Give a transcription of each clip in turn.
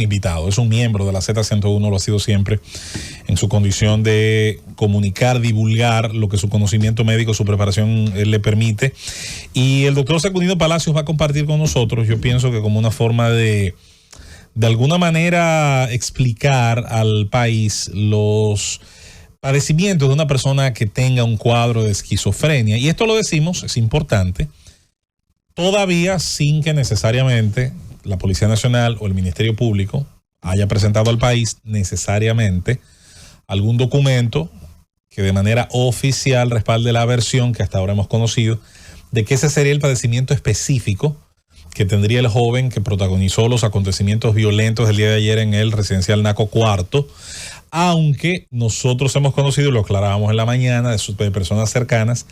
invitado, es un miembro de la Z101, lo ha sido siempre, en su condición de comunicar, divulgar lo que su conocimiento médico, su preparación le permite. Y el doctor Secundino Palacios va a compartir con nosotros, yo pienso que como una forma de alguna manera explicar al país los padecimientos de una persona que tenga un cuadro de esquizofrenia. Y esto lo decimos, es importante, todavía sin que necesariamente la Policía Nacional o el Ministerio Público haya presentado al país necesariamente algún documento que de manera oficial respalde la versión que hasta ahora hemos conocido de que ese sería el padecimiento específico que tendría el joven que protagonizó los acontecimientos violentos del día de ayer en el residencial Naco Cuarto, aunque nosotros hemos conocido, y lo aclarábamos en la mañana, de personas cercanas,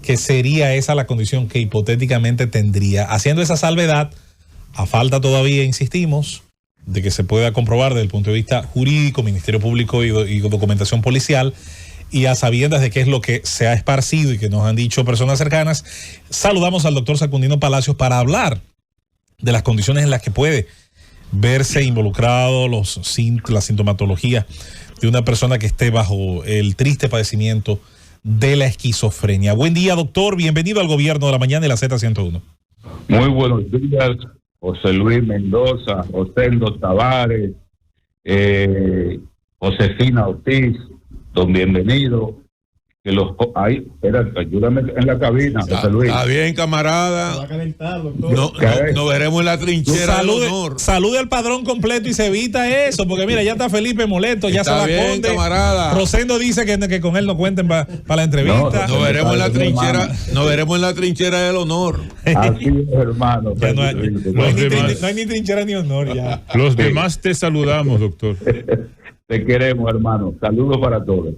que sería esa la condición que hipotéticamente tendría. Haciendo esa salvedad, a falta todavía, insistimos, de que se pueda comprobar desde el punto de vista jurídico, Ministerio Público y documentación policial, y a sabiendas de qué es lo que se ha esparcido y que nos han dicho personas cercanas, saludamos al doctor Secundino Palacios para hablar de las condiciones en las que puede verse involucrado la sintomatología de una persona que esté bajo el triste padecimiento de la esquizofrenia. Buen día, doctor. Bienvenido al Gobierno de la Mañana de la Z101. Muy buenos días, José Luis Mendoza, Osendo Tavares, Josefina Ortiz, don bienvenido. Que los ahí, ayúdame en la cabina, José Luis. Está bien, camarada. Nos veremos en la trinchera del honor. Salude al padrón completo y se evita eso, porque mira, ya está Felipe molesto, ya está se bien, Conde. Camarada. Rosendo dice que con él no cuenten para la entrevista. Nos veremos en la trinchera, nos veremos en la trinchera del honor. Así es, hermano. No hay ni trinchera ni honor ya. Los demás te saludamos, doctor. Te queremos, hermano. Saludos para todos.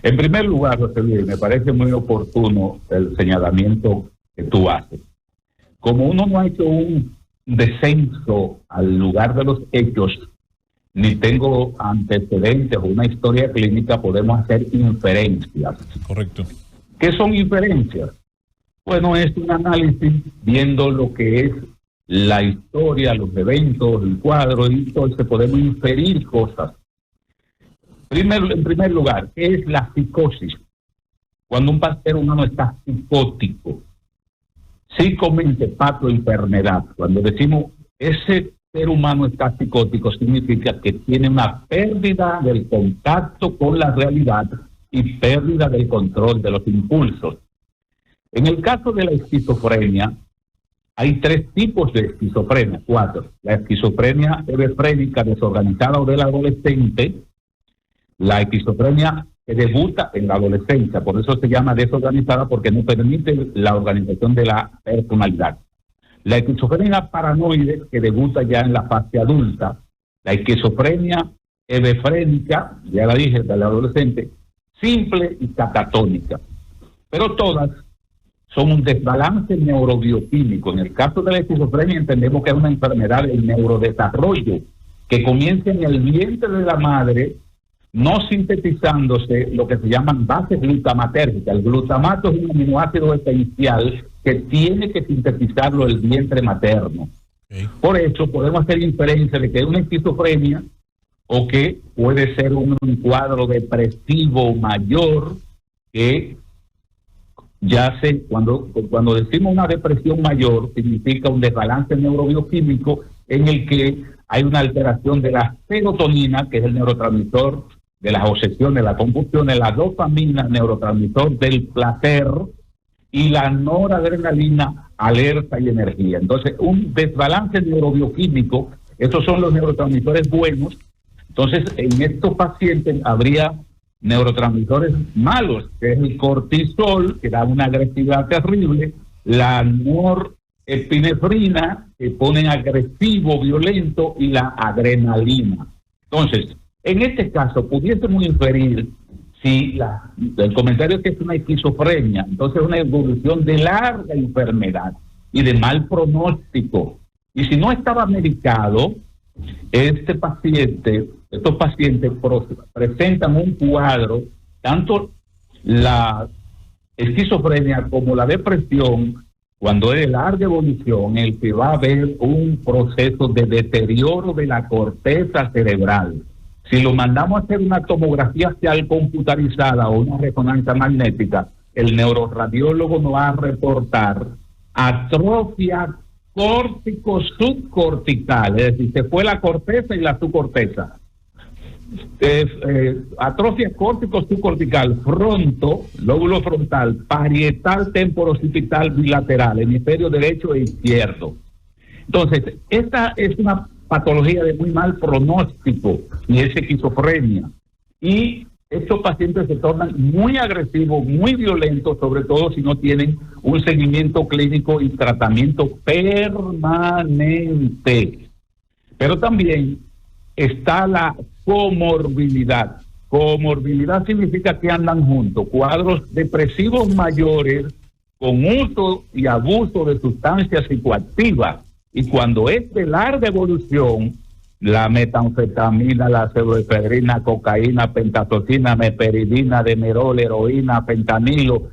En primer lugar, José Luis, me parece muy oportuno el señalamiento que tú haces. Como uno no ha hecho un descenso al lugar de los hechos, ni tengo antecedentes o una historia clínica, podemos hacer inferencias. Correcto. ¿Qué son inferencias? Bueno, es un análisis viendo lo que es la historia, los eventos, el cuadro, y entonces podemos inferir cosas. En primer lugar, ¿qué es la psicosis? Cuando un ser humano está psicótico, psicomente, pato, enfermedad. Cuando decimos ese ser humano está psicótico, significa que tiene una pérdida del contacto con la realidad y pérdida del control de los impulsos. En el caso de la esquizofrenia, hay 3 tipos de esquizofrenia, 4. La esquizofrenia hebefrénica desorganizada o del adolescente, la esquizofrenia que debuta en la adolescencia, por eso se llama desorganizada, porque no permite la organización de la personalidad. La esquizofrenia paranoide que debuta ya en la fase adulta, la esquizofrenia hebefrénica, ya la dije, del adolescente, simple y catatónica. Pero todas son un desbalance neurobioquímico. En el caso de la esquizofrenia entendemos que es una enfermedad del neurodesarrollo que comienza en el vientre de la madre, no sintetizándose lo que se llaman bases glutamatérgicas. El glutamato es un aminoácido esencial que tiene que sintetizarlo el vientre materno. Okay. Por eso podemos hacer inferencia de que es una esquizofrenia o que puede ser un cuadro depresivo mayor que cuando decimos una depresión mayor significa un desbalance neurobioquímico en el que hay una alteración de la serotonina, que es el neurotransmisor de las obsesiones, las convulsiones, la dopamina, neurotransmisor del placer, y la noradrenalina, alerta y energía. Entonces, un desbalance neurobioquímico, estos son los neurotransmisores buenos. Entonces, en estos pacientes habría neurotransmisores malos, que es el cortisol, que da una agresividad terrible, la norepinefrina, que pone agresivo, violento, y la adrenalina. Entonces, en este caso, pudiésemos inferir, si el comentario es que es una esquizofrenia, entonces es una evolución de larga enfermedad y de mal pronóstico. Y si no estaba medicado, estos pacientes presentan un cuadro, tanto la esquizofrenia como la depresión, Cuando es de larga evolución, el que va a haber un proceso de deterioro de la corteza cerebral. Si lo mandamos a hacer una tomografía computarizada o una resonancia magnética, el neuroradiólogo nos va a reportar atrofia córtico-subcortical, es decir, se fue la corteza y la subcorteza. Atrofia córtico-subcortical, lóbulo frontal, parietal, temporocipital, bilateral, hemisferio derecho e izquierdo. Entonces, esta es una patología de muy mal pronóstico y es esquizofrenia. Y estos pacientes se tornan muy agresivos, muy violentos, sobre todo si no tienen un seguimiento clínico y tratamiento permanente. Pero también está la comorbilidad. Comorbilidad significa que andan juntos cuadros depresivos mayores con uso y abuso de sustancias psicoactivas. Y cuando es de larga evolución, la metanfetamina, la pseudoefedrina, cocaína, pentatoxina, meperidina, demerol, heroína, fentanilo,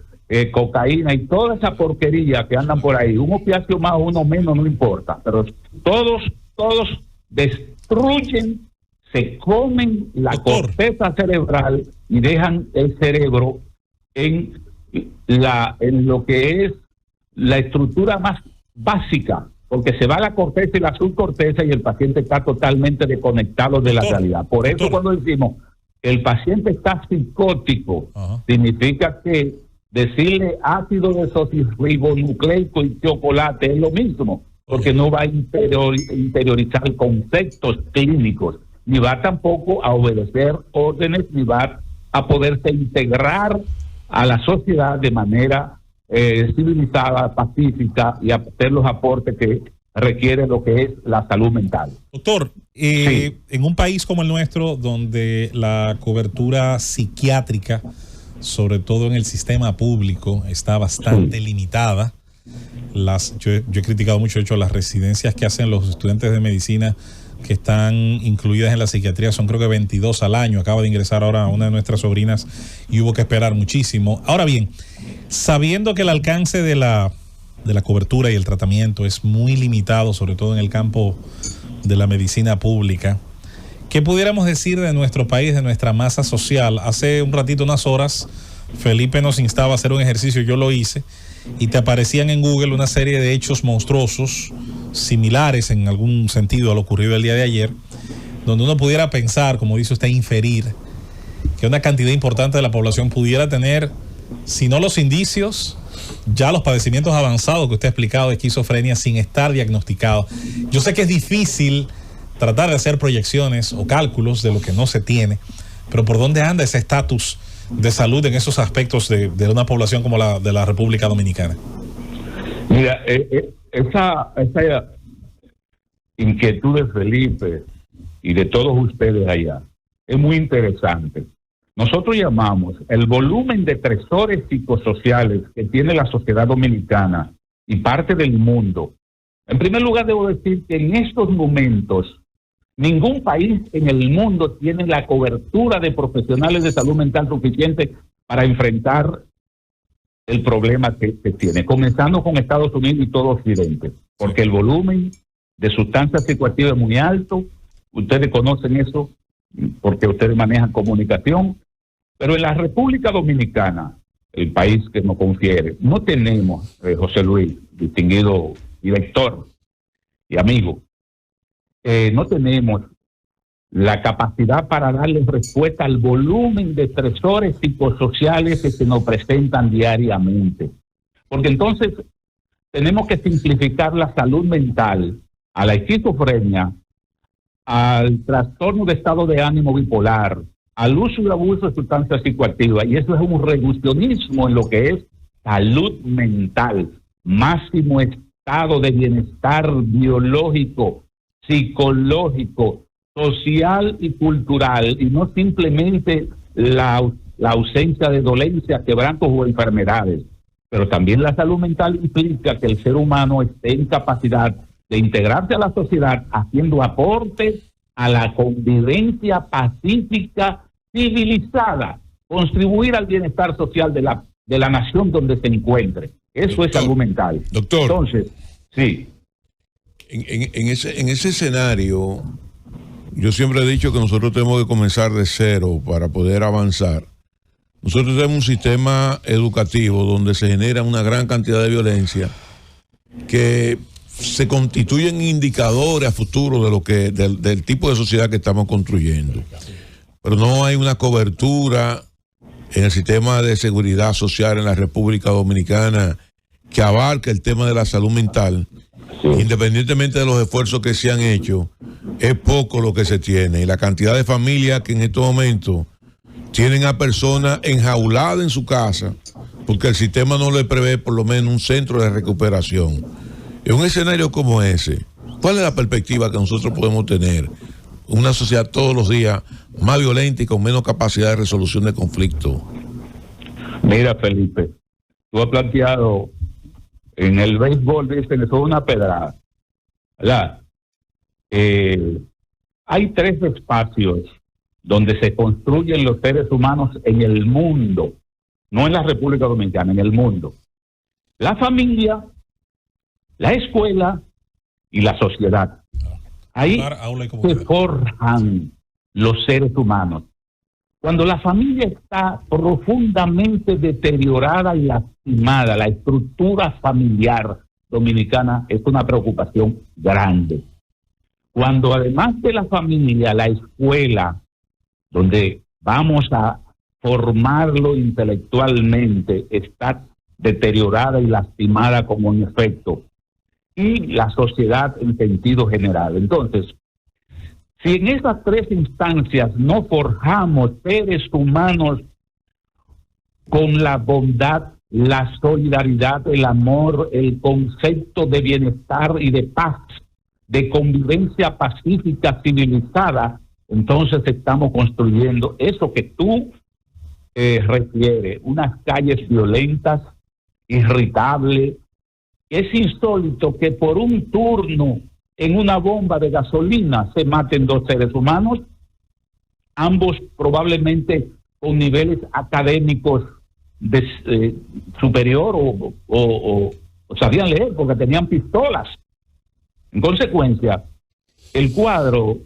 cocaína y toda esa porquería que andan por ahí, un opiáceo más, uno menos, no importa, pero todos destruyen, se comen la corteza cerebral y dejan el cerebro en lo que es la estructura más básica, porque se va la corteza y la subcorteza y el paciente está totalmente desconectado de la realidad. Por eso cuando decimos que el paciente está psicótico, significa que decirle ácido desoxirribonucleico y chocolate es lo mismo, porque no va a interiorizar conceptos clínicos, ni va tampoco a obedecer órdenes, ni va a poderse integrar a la sociedad de manera civilizada, pacífica y hacer los aportes que requiere lo que es la salud mental. Doctor, sí. En un país como el nuestro, donde la cobertura psiquiátrica, sobre todo en el sistema público, está bastante limitada, yo he criticado mucho, de hecho, las residencias que hacen los estudiantes de medicina que están incluidas en la psiquiatría son creo que 22 al año. Acaba de ingresar ahora una de nuestras sobrinas y hubo que esperar muchísimo. Ahora bien, sabiendo que el alcance de la cobertura y el tratamiento es muy limitado, sobre todo en el campo de la medicina pública, ¿qué pudiéramos decir de nuestro país, de nuestra masa social? Hace un ratito, unas horas, Felipe nos instaba a hacer un ejercicio, yo lo hice, y te aparecían en Google una serie de hechos monstruosos, similares en algún sentido a lo ocurrido el día de ayer, donde uno pudiera pensar, como dice usted, inferir que una cantidad importante de la población pudiera tener, si no los indicios, ya los padecimientos avanzados que usted ha explicado de esquizofrenia sin estar diagnosticado. Yo sé que es difícil tratar de hacer proyecciones o cálculos de lo que no se tiene, pero ¿por dónde anda ese estatus de salud en esos aspectos de una población como la de la República Dominicana? Mira, esa inquietud de Felipe y de todos ustedes allá es muy interesante. Nosotros llamamos el volumen de estresores psicosociales que tiene la sociedad dominicana y parte del mundo. En primer lugar, debo decir que en estos momentos ningún país en el mundo tiene la cobertura de profesionales de salud mental suficiente para enfrentar el problema que tiene, comenzando con Estados Unidos y todo Occidente, porque el volumen de sustancias psicoactivas es muy alto. Ustedes conocen eso porque ustedes manejan comunicación, pero en la República Dominicana, el país que nos confiere, no tenemos, José Luis, distinguido director y amigo, no tenemos la capacidad para darle respuesta al volumen de estresores psicosociales que se nos presentan diariamente. Porque entonces tenemos que simplificar la salud mental a la esquizofrenia, al trastorno de estado de ánimo bipolar, al uso y abuso de sustancias psicoactivas, y eso es un reduccionismo en lo que es salud mental, máximo estado de bienestar biológico, psicológico, social y cultural, y no simplemente la ausencia de dolencias, quebrantos o enfermedades. Pero también la salud mental implica que el ser humano esté en capacidad de integrarse a la sociedad haciendo aportes a la convivencia pacífica, civilizada, contribuir al bienestar social de la nación donde se encuentre. Eso es salud mental. Doctor. Entonces, sí. En ese escenario, yo siempre he dicho que nosotros tenemos que comenzar de cero para poder avanzar. Nosotros tenemos un sistema educativo donde se genera una gran cantidad de violencia que se constituyen indicadores a futuro de lo que del tipo de sociedad que estamos construyendo. Pero no hay una cobertura en el sistema de seguridad social en la República Dominicana que abarque el tema de la salud mental. Independientemente de los esfuerzos que se han hecho, es poco lo que se tiene. Y la cantidad de familias que en estos momentos tienen a personas enjauladas en su casa porque el sistema no le prevé por lo menos un centro de recuperación. En un escenario como ese, ¿cuál es la perspectiva que nosotros podemos tener? Una sociedad todos los días más violenta y con menos capacidad de resolución de conflictos. Mira, Felipe, tú has planteado en el béisbol, dicen que es una pedrada, ¿verdad? Hay 3 espacios donde se construyen los seres humanos en el mundo, no en la República Dominicana, en el mundo. La familia, la escuela y la sociedad. Ahí se forjan los seres humanos. Cuando la familia está profundamente deteriorada y lastimada, la estructura familiar dominicana es una preocupación grande. Cuando además de la familia, la escuela, donde vamos a formarlo intelectualmente, está deteriorada y lastimada como un efecto, y la sociedad en sentido general. Entonces, si en esas 3 instancias no forjamos seres humanos con la bondad, la solidaridad, el amor, el concepto de bienestar y de paz, de convivencia pacífica, civilizada, entonces estamos construyendo eso que tú refieres, unas calles violentas, irritables. Es insólito que por un turno en una bomba de gasolina se maten 2 seres humanos, ambos probablemente con niveles académicos de, superior o sabían leer porque tenían pistolas. En consecuencia, el cuadro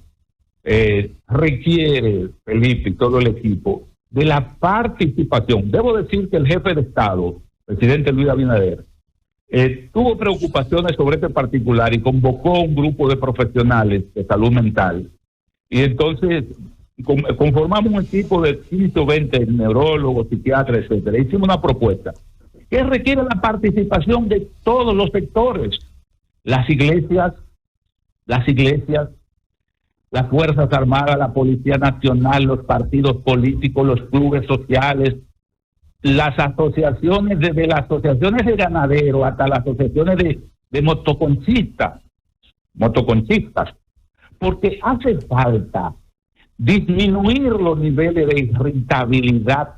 requiere, Felipe y todo el equipo, de la participación. Debo decir que el jefe de Estado, presidente Luis Abinader, tuvo preocupaciones sobre este particular y convocó un grupo de profesionales de salud mental. Y entonces conformamos un equipo de 15 o 20 neurólogos, psiquiatras, etcétera. Hicimos una propuesta que requiere la participación de todos los sectores, las iglesias, las Fuerzas Armadas, la Policía Nacional, los partidos políticos, los clubes sociales, las asociaciones, desde las asociaciones de ganaderos hasta las asociaciones de motoconchistas, porque hace falta disminuir los niveles de irritabilidad,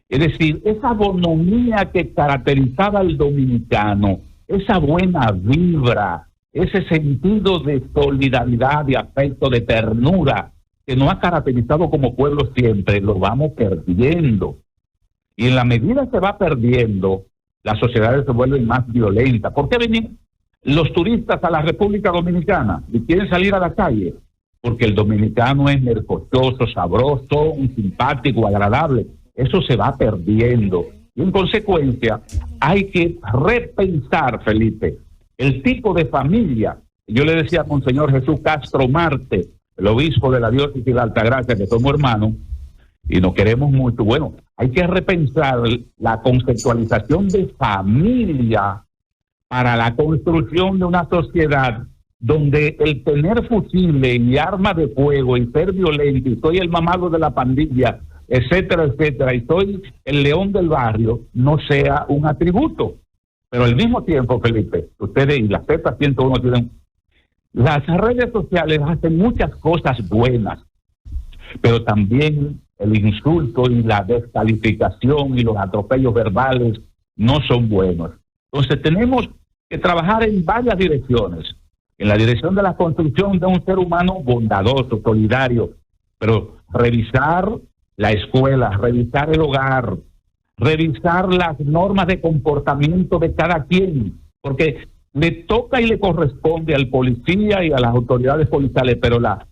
es decir, esa bonomía que caracterizaba al dominicano, esa buena vibra, ese sentido de solidaridad, de afecto, de ternura, que nos ha caracterizado como pueblo siempre, lo vamos perdiendo. Y en la medida que va perdiendo, las sociedades se vuelven más violentas. ¿Por qué vienen los turistas a la República Dominicana y quieren salir a la calle? Porque el dominicano es mercochoso, sabroso, simpático, agradable. Eso se va perdiendo. Y en consecuencia, hay que repensar, Felipe, el tipo de familia. Yo le decía a Monseñor Jesús Castro Marte, el obispo de la diócesis de Altagracia, que somos hermanos y nos queremos mucho. Bueno, hay que repensar la conceptualización de familia para la construcción de una sociedad donde el tener fusiles y armas de fuego y ser violento, y soy el mamado de la pandilla, etcétera, etcétera, y soy el león del barrio, no sea un atributo. Pero al mismo tiempo, Felipe, ustedes y la Z101 tienen, las redes sociales hacen muchas cosas buenas, pero también el insulto y la descalificación y los atropellos verbales no son buenos. Entonces tenemos que trabajar en varias direcciones. En la dirección de la construcción de un ser humano bondadoso, solidario, pero revisar la escuela, revisar el hogar, revisar las normas de comportamiento de cada quien, porque le toca y le corresponde al policía y a las autoridades policiales, pero la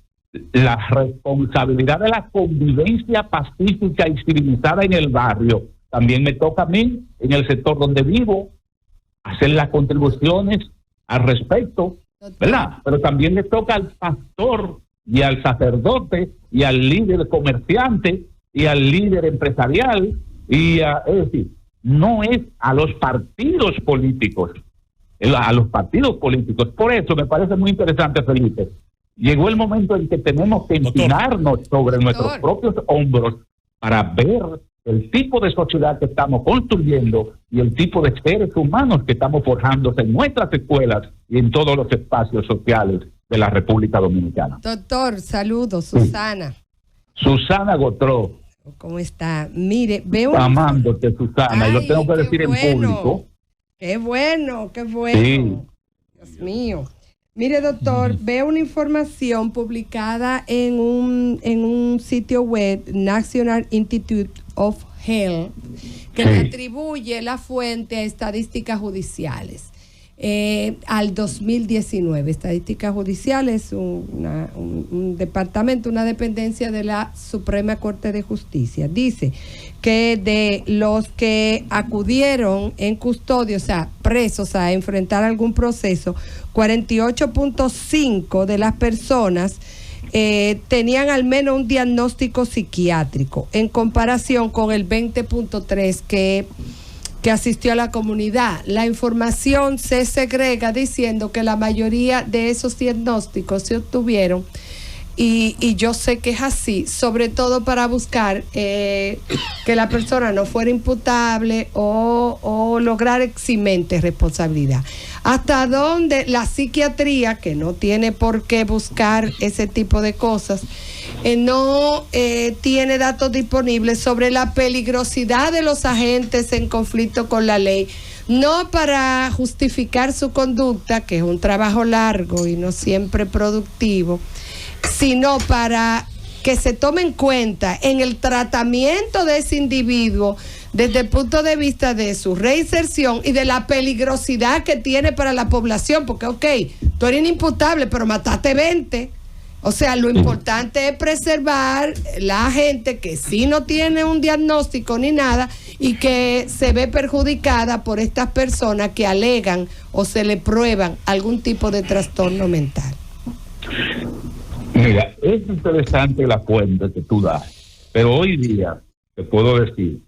responsabilidad de la convivencia pacífica y civilizada en el barrio también me toca a mí, en el sector donde vivo, hacer las contribuciones al respecto, ¿verdad? Pero también le toca al pastor y al sacerdote y al líder comerciante y al líder empresarial, es decir, no es a los partidos políticos, a los partidos políticos. Por eso me parece muy interesante, Felipe. Llegó el momento en que tenemos que empinarnos sobre nuestros propios hombros para ver el tipo de sociedad que estamos construyendo y el tipo de seres humanos que estamos forjando en nuestras escuelas y en todos los espacios sociales de la República Dominicana. Doctor, saludos, Susana. Susana Gotró. ¿Cómo está? Mire, veo... Amándote, Susana, y lo tengo que decir en público. Qué bueno, qué bueno. Sí. Dios mío. Mire, doctor, veo una información publicada en un sitio web, National Institute of Health, que le atribuye la fuente a estadísticas judiciales. Al 2019. Estadísticas Judiciales, un departamento, una dependencia de la Suprema Corte de Justicia. Dice que de los que acudieron en custodia, o sea, presos a enfrentar algún proceso, 48.5 de las personas tenían al menos un diagnóstico psiquiátrico, en comparación con el 20.3 que asistió a la comunidad. La información se segrega diciendo que la mayoría de esos diagnósticos se obtuvieron, y yo sé que es así, sobre todo para buscar que la persona no fuera imputable o lograr eximente responsabilidad. Hasta donde la psiquiatría, que no tiene por qué buscar ese tipo de cosas, no tiene datos disponibles sobre la peligrosidad de los agentes en conflicto con la ley, no para justificar su conducta, que es un trabajo largo y no siempre productivo, sino para que se tome en cuenta en el tratamiento de ese individuo desde el punto de vista de su reinserción y de la peligrosidad que tiene para la población, porque tú eres inimputable, pero mataste 20. O sea, lo importante es preservar la gente que sí no tiene un diagnóstico ni nada y que se ve perjudicada por estas personas que alegan o se le prueban algún tipo de trastorno mental. Mira, es interesante la fuente que tú das, pero hoy día te puedo decir,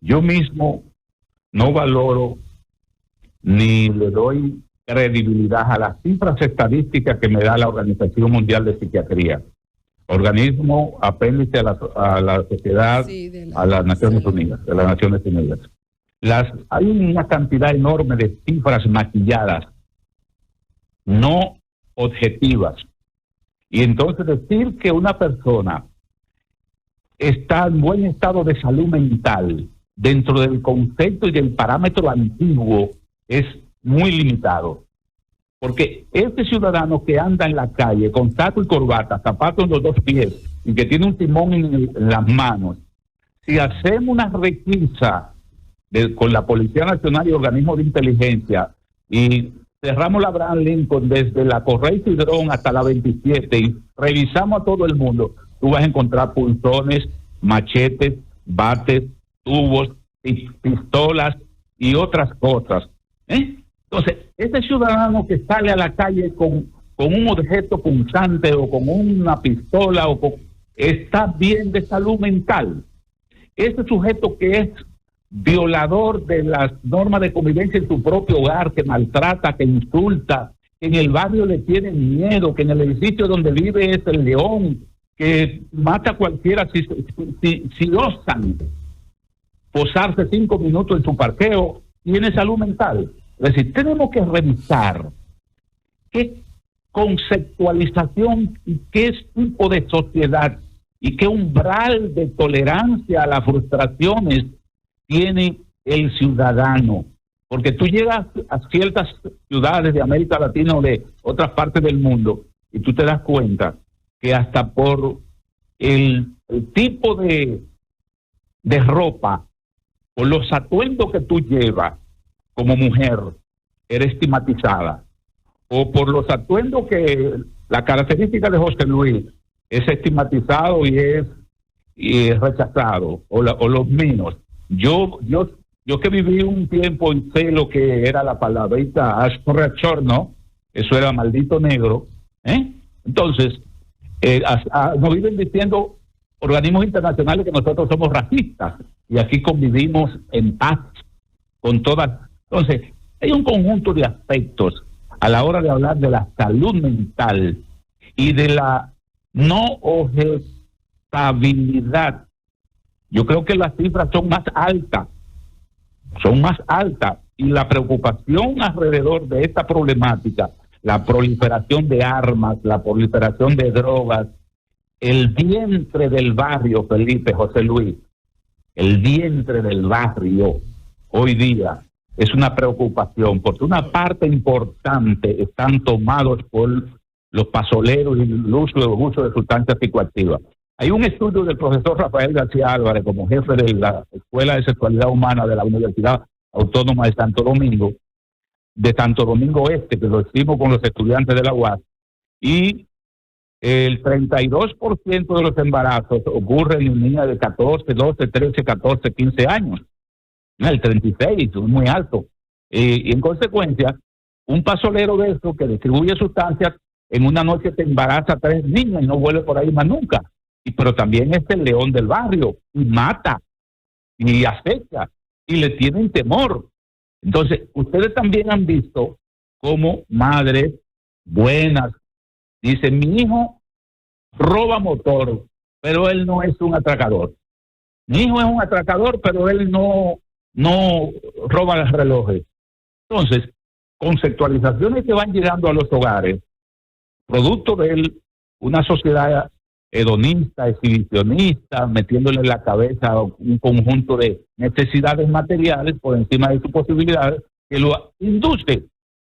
yo mismo no valoro ni le doy credibilidad a las cifras estadísticas que me da la Organización Mundial de Psiquiatría, organismo apéndice a la sociedad, a las Naciones Unidas, de las Naciones Unidas. Hay una cantidad enorme de cifras maquilladas, no objetivas. Y entonces decir que una persona está en buen estado de salud mental dentro del concepto y del parámetro antiguo es muy limitado. Porque este ciudadano que anda en la calle con saco y corbata, zapatos en los dos pies y que tiene un timón en las manos, si hacemos una requisa con la Policía Nacional y organismos de inteligencia y cerramos la Abraham Lincoln desde la Correy Cidrón hasta la 27 y revisamos a todo el mundo, tú vas a encontrar punzones, machetes, bates, tubos, pistolas y otras cosas. Entonces, ese ciudadano que sale a la calle con un objeto punzante o con una pistola está bien de salud mental. Ese sujeto que es violador de las normas de convivencia en su propio hogar, que maltrata, que insulta, que en el barrio le tienen miedo, que en el edificio donde vive es el león, que mata a cualquiera si osan posarse 5 minutos en su parqueo, tiene salud mental. Es decir, tenemos que revisar qué conceptualización y qué tipo de sociedad y qué umbral de tolerancia a las frustraciones tiene el ciudadano, porque tú llegas a ciertas ciudades de América Latina o de otras partes del mundo y tú te das cuenta que hasta por el tipo de ropa por los atuendos que tú llevas como mujer, eres estigmatizada, o por los atuendos que la característica de José Luis es estigmatizado y es rechazado, o los míos. Yo que viví un tiempo y sé lo que era la palabrita ¿no? Eso era maldito negro, Entonces, nos viven diciendo organismos internacionales que nosotros somos racistas y aquí convivimos en paz con todas. Entonces, hay un conjunto de aspectos a la hora de hablar de la salud mental y de la no objetabilidad. Yo creo que las cifras son más altas y la preocupación alrededor de esta problemática, la proliferación de armas, la proliferación de drogas, el vientre del barrio, Felipe, José Luis, el vientre del barrio hoy día es una preocupación, porque una parte importante están tomados por los pasoleros y los usos de sustancias psicoactivas. Hay un estudio del profesor Rafael García Álvarez, como jefe de la Escuela de Sexualidad Humana de la Universidad Autónoma de Santo Domingo Este, que lo hicimos con los estudiantes de la UAS, y el 32% de los embarazos ocurren en niñas de 14, 12, 13, 14, 15 años. El 36 es muy alto. Y en consecuencia, un pasolero de eso que distribuye sustancias, en una noche te embaraza a 3 niñas y no vuelve por ahí más nunca. Pero también es el león del barrio y mata y acecha y le tienen temor. Entonces, ustedes también han visto cómo madres buenas dicen: mi hijo roba motor, pero él no es un atracador. Mi hijo es un atracador, pero él no roba relojes. Entonces, conceptualizaciones que van llegando a los hogares, producto de una sociedad hedonista, exhibicionista, metiéndole en la cabeza un conjunto de necesidades materiales por encima de sus posibilidades, que lo induce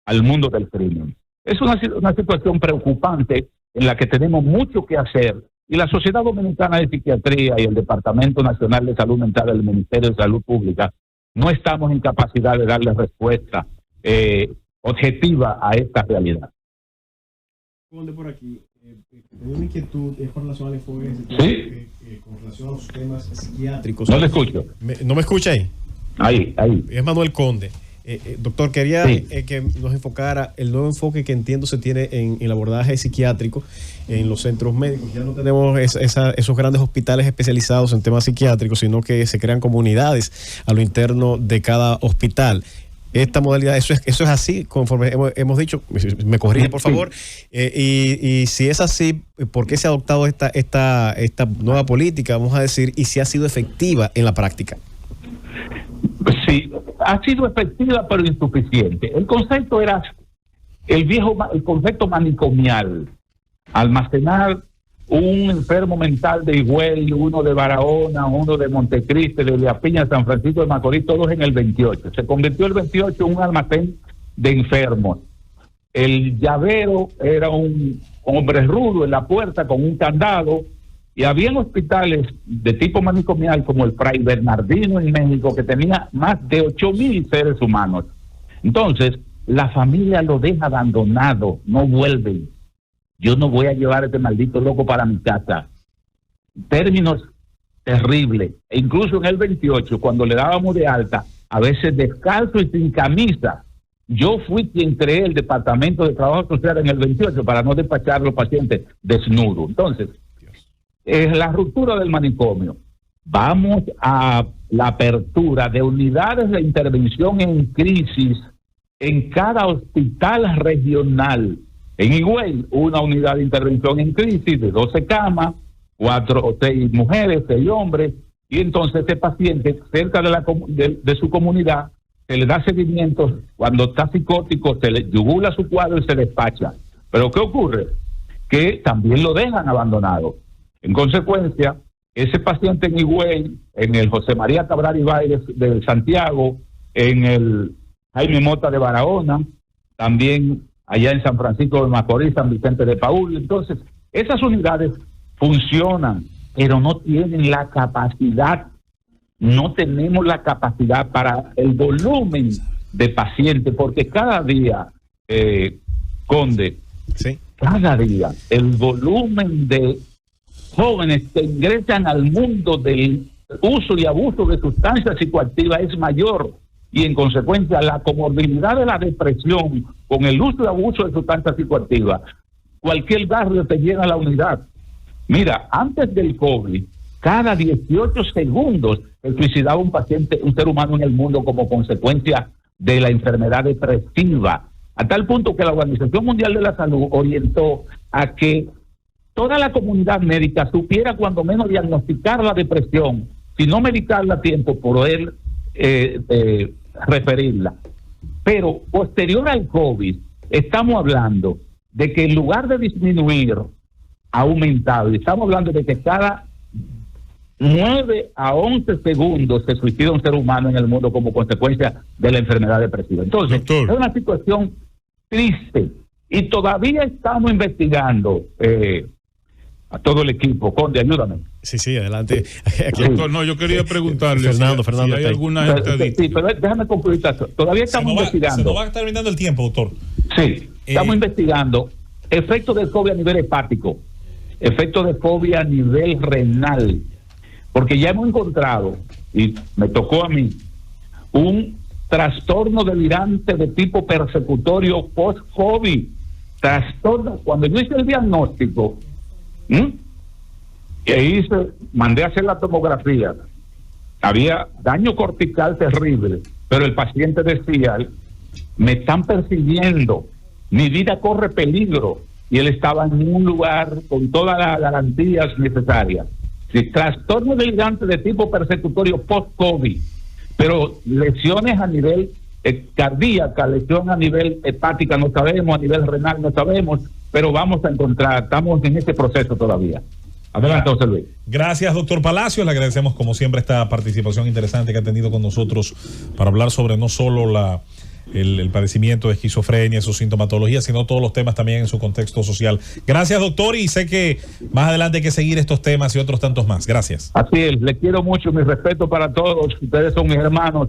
al mundo del crimen. Es una situación preocupante en la que tenemos mucho que hacer, y la Sociedad Dominicana de Psiquiatría y el Departamento Nacional de Salud Mental del Ministerio de Salud Pública no estamos en capacidad de darle respuesta objetiva a esta realidad. Por aquí, tengo una inquietud con relación al enfoque con relación a los temas psiquiátricos. No le escucho. ¿No me escucha ahí? Ahí. Es Manuel Conde. Doctor, quería que nos enfocara el nuevo enfoque que entiendo se tiene en el abordaje psiquiátrico en los centros médicos. Ya no tenemos esos grandes hospitales especializados en temas psiquiátricos, sino que se crean comunidades a lo interno de cada hospital. Esta modalidad, eso es así, conforme hemos dicho, me corrige por favor, y si es así, ¿por qué se ha adoptado esta nueva política, vamos a decir, y si ha sido efectiva en la práctica? Sí, ha sido efectiva pero insuficiente. El concepto era el concepto manicomial: almacenar un enfermo mental de Higüey, uno de Barahona, uno de Montecristi, de Villapiña, San Francisco de Macorís, todos en el 28. Se convirtió el 28 en un almacén de enfermos. El llavero era un hombre rudo en la puerta con un candado, y había hospitales de tipo manicomial como el Fray Bernardino en México, que tenía más de 8,000 seres humanos. Entonces, la familia lo deja abandonado, no vuelven. Yo no voy a llevar a este maldito loco para mi casa. Términos terribles. E incluso en el 28, cuando le dábamos de alta, a veces descalzo y sin camisa, yo fui quien creé el Departamento de Trabajo Social en el 28 para no despachar a los pacientes desnudos. Entonces, es la ruptura del manicomio. Vamos a la apertura de unidades de intervención en crisis en cada hospital regional. En Higüey, una unidad de intervención en crisis de 12 camas, 4 o 6 mujeres, 6 hombres, y entonces ese paciente cerca de su comunidad se le da seguimiento. Cuando está psicótico se le yugula su cuadro y se despacha. Pero ¿qué ocurre? Que también lo dejan abandonado. En consecuencia, ese paciente en Higüey, en el José María Cabral Ibáez de Santiago, en el Jaime Mota de Barahona, también allá en San Francisco de Macorís, San Vicente de Paúl. Entonces, esas unidades funcionan, pero no tienen la capacidad no tenemos la capacidad para el volumen de pacientes, porque cada día, Conde, Sí. cada día el volumen de jóvenes que ingresan al mundo del uso y abuso de sustancias psicoactivas es mayor, y en consecuencia la comorbilidad de la depresión con el uso y abuso de sustancias psicoactivas, cualquier barrio te llena la unidad. Mira, antes del COVID, cada 18 segundos se suicidaba un paciente, un ser humano en el mundo como consecuencia de la enfermedad depresiva, a tal punto que la Organización Mundial de la Salud orientó a que toda la comunidad médica supiera cuando menos diagnosticar la depresión, si no medicarla a tiempo, poder referirla. Pero posterior al COVID, estamos hablando de que en lugar de disminuir, ha aumentado. Y estamos hablando de que cada 9 a 11 segundos se suicida un ser humano en el mundo como consecuencia de la enfermedad depresiva. Entonces, Doctor. es una situación triste y todavía estamos investigando a todo el equipo. Conde, ayúdame. Sí, adelante. Aquí, Doctor, no, yo quería preguntarle Fernando, si hay está ahí. alguna Sí, estadística. pero déjame concluir esto. Todavía estamos Se investigando. nos va terminando el tiempo, doctor. Sí, estamos investigando efectos de fobia a nivel hepático, efectos de fobia a nivel renal, porque ya hemos encontrado, y me tocó a mí, un trastorno delirante de tipo persecutorio post-COVID. Trastorno, cuando yo hice el diagnóstico, mandé a hacer la tomografía, había daño cortical terrible, pero el paciente decía, me están persiguiendo, mi vida corre peligro, y él estaba en un lugar con todas las garantías necesarias. Sí, trastorno delirante de tipo persecutorio post-COVID, pero lesiones a nivel cardíaca, lesión a nivel hepática no sabemos, a nivel renal no sabemos, pero vamos a encontrar, estamos en este proceso todavía. Adelante, José Luis. Gracias, doctor Palacios. Le agradecemos, como siempre, esta participación interesante que ha tenido con nosotros para hablar sobre no solo el padecimiento de esquizofrenia, su sintomatología, sino todos los temas también en su contexto social. Gracias, doctor, y sé que más adelante hay que seguir estos temas y otros tantos más. Gracias. Así es, le quiero mucho, mi respeto para todos. Ustedes son mis hermanos.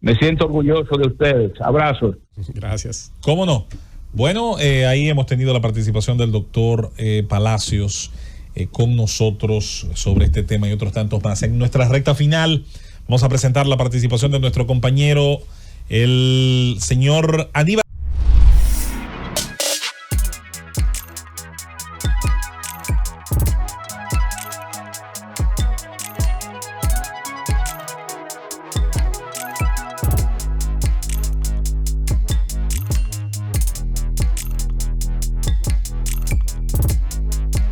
Me siento orgulloso de ustedes. Abrazos. Gracias. ¿Cómo no? Bueno, ahí hemos tenido la participación del doctor Palacios con nosotros sobre este tema y otros tantos más. En nuestra recta final vamos a presentar la participación de nuestro compañero, el señor Aníbal